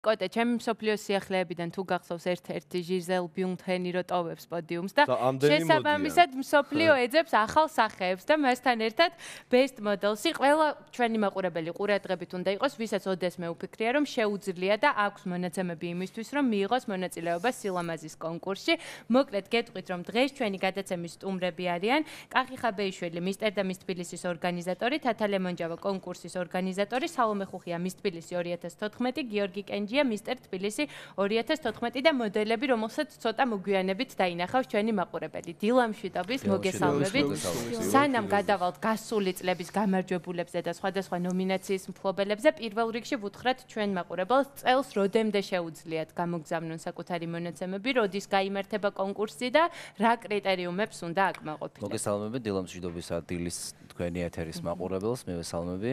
კოტე, ჩემი მსოფლიოს სიახლეებიდან თუ გახსოვს ერთ-ერთი ჟიზელ ბიუნთენი რო ტოვებს პოდიუმს და შესაბამისად მსოფლიო ეძებს ახალ სახეებს და მასთან ერთად best models-ი ყველა ჩვენი მაყურებელი ყურადღებით უნდა იყოს, ვისაც ოდესმე უფიქრია, რომ შეუძლია და აქვს მონაცემები იმისთვის, რომ მიიღოს მონაწილეობა სილამაზის კონკურსში. მოკლედ გეტყვით, რომ დღეს ჩვენი გადაცემის სტუმრები არიან კახი ხაბეიშვილი, მისტერ და მის თბილისის ორგანიზატორი, თათა ლემონჯავა კონკურსის ორგანიზატორი, სალომე ხუხია, მის თბილისი 2014, გიორგი კენჯია, მისტერ თბილისი 2014 და მოდელები, რომელსაც ცოტა მოგვიანებით დაინახავს ჩვენი მაყურებელი. დილამ შვიდობის მოგესალმებით. სანამ გადავალთ გასული წლების გამარჯვებულებზე და სხვადასხვა ნომინაციის მფლობელებზე, პირველ რიგში ვუთხრათ ჩვენ მაყურებელს წელს როდემდე შეუძლიათ გამოგზავნონ საკუთარი მონაცემები, როდის გაიმართება კონკურსი და რა კრიტერიუმებს უნდა აკმაყოფილოს. მოგესალმებით დილამ შვიდობისა დილის თქვენი ეთერის მაყურებელს, მივესალმები.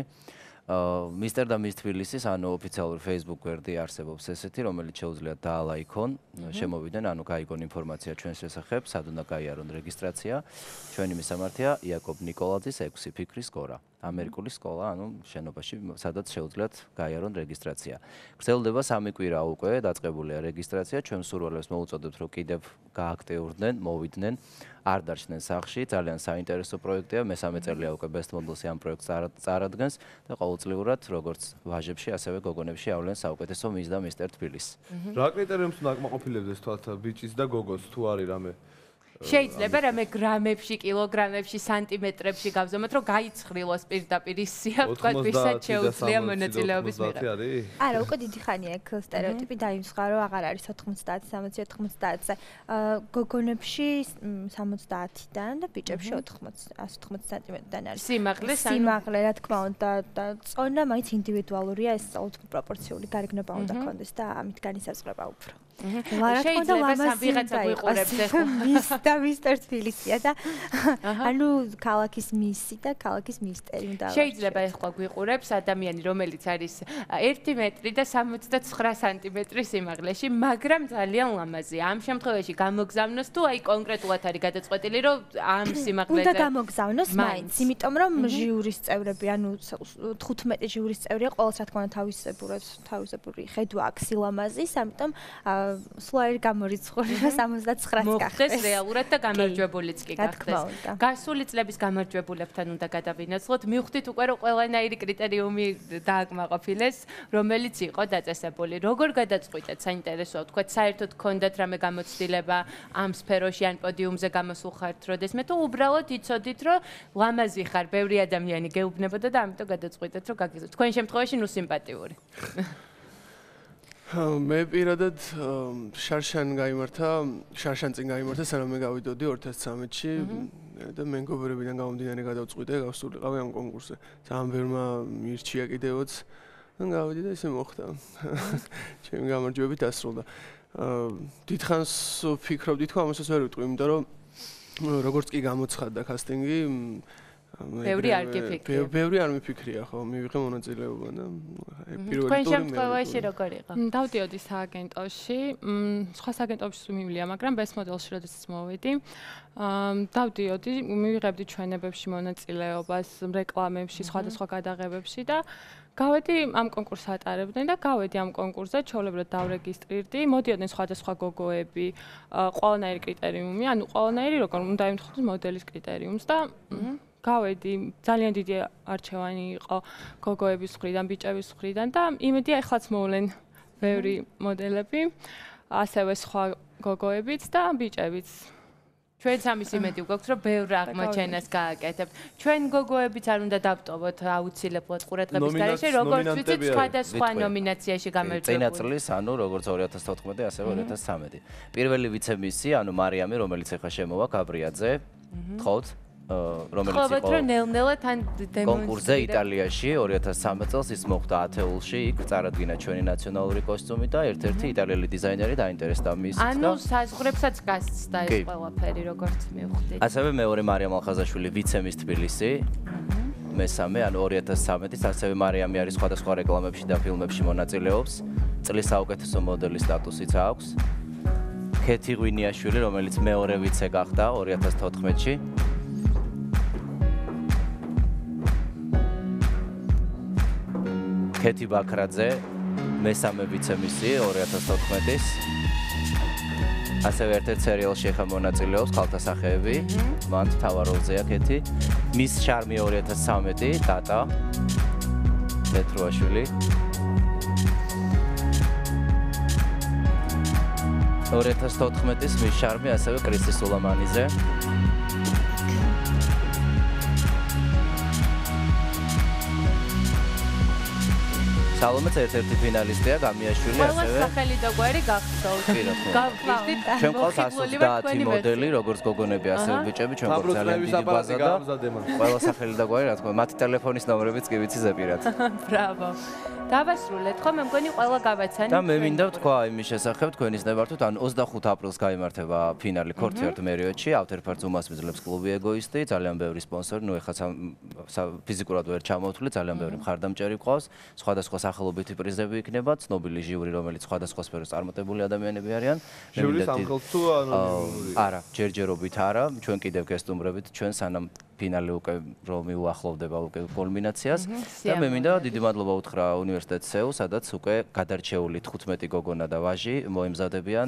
მისტერ და მის თბილისის ანუ ოფიციალური Facebook გვერდი არსებობს ესეთი, რომელიც შეუძლიათ დაალაიქონ, შემოვიდნენ, ანუ გაიგონ ინფორმაცია ჩვენს შესახებ, სად უნდა გაიარონ რეგისტრაცია. ჩვენი მისამართია იაკობ ნიკოლაძის 6 ფიქრის სკოლა. ამერიკული სკოლა, ანუ შენობაში, სადაც შეუძლიათ გაიარონ რეგისტრაცია. გრძელდება 3 კვირა უკვე, დაწყებულია რეგისტრაცია. ჩვენ სურვილებს მოუწოდებთ, რომ კიდევ გააქტიურდნენ, მოვიდნენ, არ დარჩნენ სახლში. ძალიან საინტერესო პროექტია. მესამე წელია უკვე Best Models-ი ამ პროექტს წარადგენს და ყოველწლიურად, როგორც ვაჟებში, ასევე გოგონებში ავლენ საუკეთესო მის და მისტერ თბილისს. რა კრიტერიუმს უნდა აკმაყოფილებს ეს თვალთ ბიჭის და გოგოს თუ არის რამე? შეიძლება რამე გრამებში, კილოგრამებში, სანტიმეტრებში გავზომოთ, რომ გაიცხრილოს პირდაპირ ის სია, თქვა, ვისაც შეუძლია მონაწილეობის მიღება. არა, უკვე დიდი ხანია ეგ სტერეოტიპი დაიმსხა, რომ აღარ არის 90, 60, 90-ზე. გოგონებში 70-დან და ბიჭებში 180 სანტიმეტრიდან არის. სიმაღლე, რა თქმა უნდა, და წონა მაინც ინდივიდუალურია, ეს პროპორციული გარეგნობა უნდა ქონდეს და ამით განისაზღვრება უფრო. შეიძლება ვიღაცა გვიყურებს ეხლა მის და მისტერ თბილისია და ანუ ქალაქის მისი და ქალაქის მისტერი უნდა შეიძლება ეხლა გვიყურებს ადამიანი რომელიც არის 1 მეტრი და 79 სანტიმეტრი სიმაღლეში, მაგრამ ძალიან ლამაზია. ამ შემთხვევაში გამოგზავნოს თუ აი კონკრეტულად არის გადაწყვეტილი, რომ ამ სიმაღლეზე უნდა გამოგზავნოს მაინც, იმიტომ რომ ჟიურის წევრები, ანუ 15 ჟიურის წევრია, ყოველს რა თქმა უნდა თავისებური ხედვა აქვს სილამაზის, ამიტომ სლაირი გამორიცხული 79-ს გახდეს. მოხდეს რეალურად და გამარჯვებულიც კი გახდეს. გასული წლების გამარჯვებულებთან უნდა გადავინაცვლოთ. მივხვდით უკვე რომ ყველანაირი კრიტერიუმი დააკმაყოფილეს, რომელიც იყო დაწესებული. როგორ გადაწყვიტეთ საინტერესოა, თქვათ საერთოდ გქონდათ რამე გამოცდილება ამ სფეროში ან პოდიუმზე გამოსულ ხართ, როდესმე თუ უბრალოდ იცოდით რომ ლამაზი ხარ, ბევრი ადამიანი გეუბნებოდა და ამიტომ გადაწყვიტეთ რომ გაგიზრდეთ. თქვენ შემთხვევაში ნუ სიმპათიური. მე პირადად შარშან წინ გაიმართა, სანამ მე გავიდოდი 2013-ში და მეგობრებიდან გამომდინარე გადავწყვიტე გავსულიყავი ამ კონკურსზე. ძალიან ბევრმა მირჩია კიდევაც და გავიდი და ისე მოხდა. ჩემი გამარჯვებით დასრულდა. დიდხანს ვფიქრობდი თქო ამასაც ვერ ვიტყვი, იმიტომ რომ როგორც კი გამოცხადდა კასტინგი ბევრი არ გიფიქრია. ბევრი არ მიფიქრია, ხო, მივიღე მონაწილეობა და პირველი თქვენ შემთხვევაში როგორ იყო? დავდიოდი სააგენტოში, სხვა სააგენტოში მივილია, მაგრამ Best Models-ში როდესაც მოვედი, დავდიოდი, მივიღებდი ჩვენებებში მონაწილეობას, რეკლამებში, სხვადასხვა გადაღებებში და გავედი ამ კონკურსს ატარებდნენ და გავედი ამ კონკურსზე, ჩვეულებრივად დავრეგისტრირდი, მოდიოდნენ სხვადასხვა გოგოები, ყველანაირი კრიტერიუმი, ანუ ყველანაირი როგორ უნდა ემთხვეოს მოდელის კრიტერიუმს და გავედი, ძალიან დიდი არჩევანი იყო გოგოების მხრიდან, ბიჭების მხრიდან და იმედია ეხლაც მოვლენ ბევრი მოდელები, ასევე სხვა გოგოებიც და ბიჭებიც. ჩვენც ამის იმედი გვაქვს, რომ ბევრ აღმოჩენას გააკეთებთ. ჩვენ გოგოებიც არ უნდა დავტოვოთ აუცილებლად ყურადღების გარეშე, როგორც ვიცით, სხვადასხვა ნომინაციაში გამარჯვებული. წინა წლის, ანუ როგორც 2014, ასევე 2013. პირველი ვიცემისი, ანუ მარიამი, რომელიც ახლა შემოვა გაბრიაძე, თხოვთ რომელიც იყო ნელ-ნელა თან კონკურსზე იტალიაში 2013 წელს ის მოხდა ათეულში, იქ წარადგინა ჩვენი ნაციონალური კოსტუმი და ერთ-ერთი იტალიელი დიზაინერი დაინტერესდა მის და ანუ საზღვრებსაც გასცდა ეს ყველაფერი, როგორც მივხვდით. ასევე მეორე მარიამ ალხაზაშვილი ვიცემის თბილისი. მესამე, ანუ 2013-ის, ასევე მარიამი არის სხვადასხვა რეკლამებში და ფილმებში მონაწილეობს. წლის საუკეთესო მოდელის სტატუსიც აქვს. ქეთი ღვინიაშვილი, რომელიც მეორე ვიცე გახდა 2014-ში. ქეთი ბაქრაძე მესამე ვიცემისი 2014-ის. ასევე ერთ-ერთ სერიალში ახლა მონაწილეობს ქალთა სახეები. მან თავარ როლზე აქეთი. მის შარმი 2013 დატა პეტროაშვილი. 2014-ის მის შარმი ასევე კრისტი სულამანიძე. სალომეც ერთ-ერთი ფინალისტია, გამიაშვილი ასევე. ყველა სახელი და გვარი გახსოვთ. გავხსნით. ჩვენ ყავს 130 მოდელი, როგორც გოგონები, ასევე ბიჭები, ჩვენ ყავს ძალიან დიდი ბაზა და ყველა სახელი და გვარი, რა თქმა უნდა, მათი ტელეფონის ნომრებიც კი ვიცი ზეპირად. ბრავო. დავასრულეთ ხო მე მგონი ყველა გავაცანით და მე მინდა ვთქვა იმის შესახებ თქვენის ნებართვით ან 25 აპრილს გაიმართება ფინალი ქორთიართ მერიოდში ავთერფარდ ზუმას მიზლებს კლუბი ეგოისტი ძალიან ბევრი სპონსორი ნუ ეხლა ფიზიკურად ვერ ჩამოვთვლი ძალიან ბევრი მხარდამჭერი ყავს სხვადასხვა სახელობითი პრიზები იქნება ცნობილი ჟიური რომელიც სხვადასხვა სფეროს წარმატებული ადამიანები არიან ჟიური სამხელთ თუ არა ჯერჯერობით არა ჩვენ კიდევ გესტუმრებით ჩვენ სანამ ფინალი უკვე რომ მიუახლოვდება უკვე კულმინაციას და მე მინდა დიდი მადლობა უთხრა უნივერსიტეტ სეულ, სადაც უკვე გადარჩეული 15 გოგონა და ვაჟი მოემზადებიან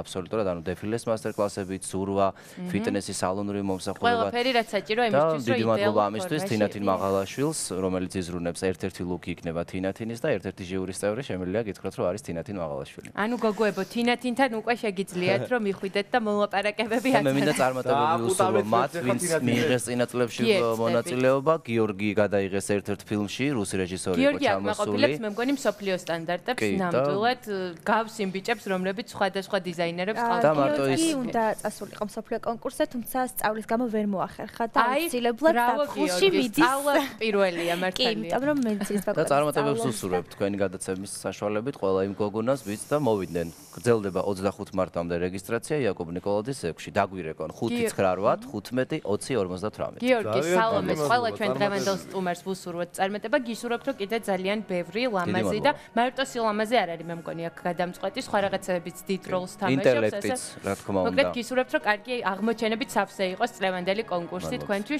აბსოლუტურად ანუ დეფილეს მასტერკლასებით, ზურვა, ფიტნესის სალონური მომსახურება. ყველაფერი რაც საჭირო იმისთვის, რომ დიდი მადლობა ამისთვის თინათინ მაღალაშვილს, რომელიც იზრუნებს ერთ-ერთი ლუკი იქნება თინათინის და ერთ-ერთი ჟიურის წევრი შემიძლია გითხრათ, რომ არის თინათინ მაღალაშვილი. ანუ გოგოებო, თინათინთან უკვე შეგიძლიათ რომ მიხვიდეთ და მოლაპარაკებები აცნეთ. მე მინდა წარმატებები უსურვო მათ, ვინც მიიღეს წინაწლებში მონაწილეობა, გიორგი გადაიღეს ერთ-ერთ ფილმში, რუსი რეჟისორი იყო ჩამოსული. მე მგონი მსოფლიო სტანდარტებს ნამდვილად გავს იმ ბიჭებს, რომლებიც სხვადასხვა დიზაინერებს ყავთ. და მარტო ის უნდა წასულიყო მსოფლიო კონკურსზე, თუმცა სწავლის გამო ვერ მოახერხა და აუცილებლად დაფხულში მიდის. სწავლა პირველია მართალია. კი, იმიტომ რომ მედიცინის ფაკულტეტი. და წარმატებებს უსურვებ თქვენი გადაცემის საშუალებით ყველა იმ გოგონას, ვინც და მოვიდნენ. გრძელდება 25 მარტამდე რეგისტრაცია იაკობ ნიკოლაძის ეკში. დაგვირეკონ 598 15 20 58. გიორგი სალომეს ყველა ჩვენ დღევანდელ სტუმარს ვუსურვოთ წარმატება. გისურვებთ რომ კიდე ძალიან ბევრი ლამაზი და მარტო სილამაზე არ არის მე მგონი აქ გადამწყვეტი სხვა რაღაცებიც დიდ როლს თამაშობს ინტელექტიც რა თქმა უნდა მოკლედ გისურვებთ რომ კარგი აღმოჩენებით სავსე იყოს წლევანდელი კონკურსი თქვენთვის